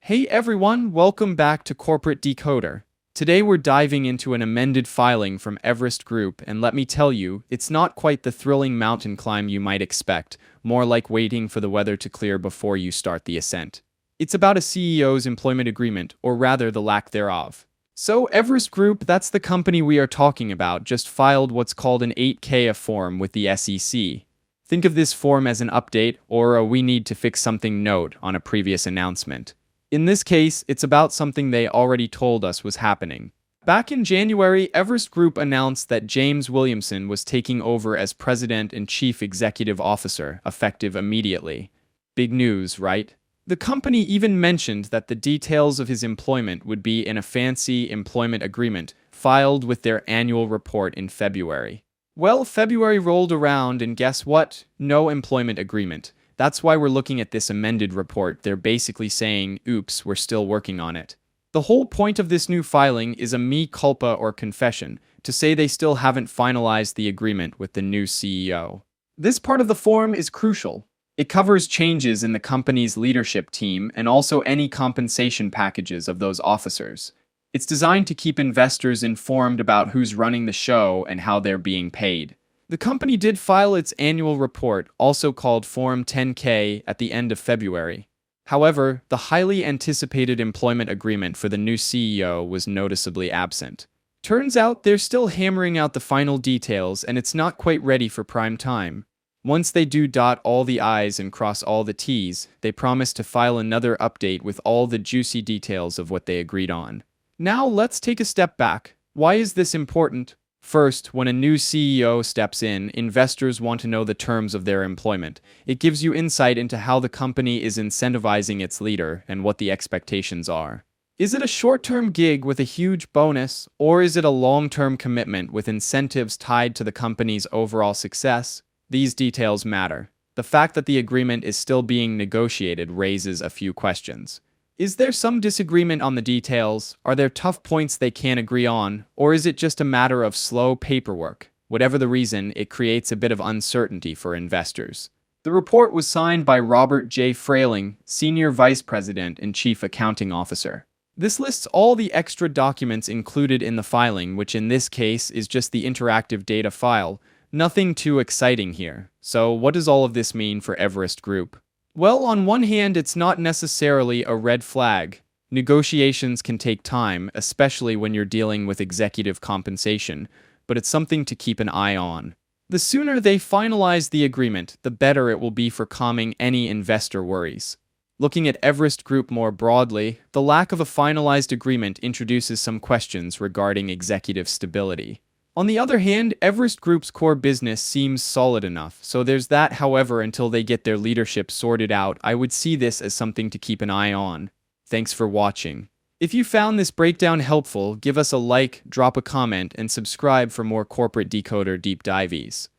Hey everyone, welcome back to Corporate Decoder. Today we're diving into an amended filing from Everest Group, and let me tell you, it's not quite the thrilling mountain climb you might expect, more like waiting for the weather to clear before you start the ascent. It's about a CEO's employment agreement, or rather the lack thereof. So Everest Group, that's the company we are talking about, just filed what's called an 8K form with the SEC. Think of this form as an update or a we need to fix something note on a previous announcement. In this case, it's about something they already told us was happening. Back in January, Everest Group announced that James Williamson was taking over as President and Chief Executive Officer, effective immediately. Big news, right? The company even mentioned that the details of his employment would be in a fancy employment agreement filed with their annual report in February. Well, February rolled around and guess what? No employment agreement. That's why we're looking at this amended report. They're basically saying, oops, we're still working on it. The whole point of this new filing is a mea culpa or confession, to say they still haven't finalized the agreement with the new CEO. This part of the form is crucial. It covers changes in the company's leadership team and also any compensation packages of those officers. It's designed to keep investors informed about who's running the show and how they're being paid. The company did file its annual report, also called Form 10K, at the end of February. However, the highly anticipated employment agreement for the new CEO was noticeably absent. Turns out they're still hammering out the final details, and it's not quite ready for prime time. Once they do dot all the I's and cross all the T's, they promise to file another update with all the juicy details of what they agreed on. Now let's take a step back. Why is this important? First, when a new CEO steps in, investors want to know the terms of their employment. It gives you insight into how the company is incentivizing its leader and what the expectations are. Is it a short-term gig with a huge bonus, or is it a long-term commitment with incentives tied to the company's overall success? These details matter. The fact that the agreement is still being negotiated raises a few questions. Is there some disagreement on the details? Are there tough points they can't agree on? Or is it just a matter of slow paperwork? Whatever the reason, it creates a bit of uncertainty for investors. The report was signed by Robert J. Frayling, Senior Vice President and Chief Accounting Officer. This lists all the extra documents included in the filing, which in this case is just the interactive data file. Nothing too exciting here. So what does all of this mean for Everest Group? Well, on one hand, it's not necessarily a red flag. Negotiations can take time, especially when you're dealing with executive compensation, but it's something to keep an eye on. The sooner they finalize the agreement, the better it will be for calming any investor worries. Looking at Everest Group more broadly, the lack of a finalized agreement introduces some questions regarding executive stability. On the other hand, Everest Group's core business seems solid enough, so there's that. However, until they get their leadership sorted out, I would see this as something to keep an eye on. Thanks for watching. If you found this breakdown helpful, give us a like, drop a comment, and subscribe for more Corporate Decoder deep dives.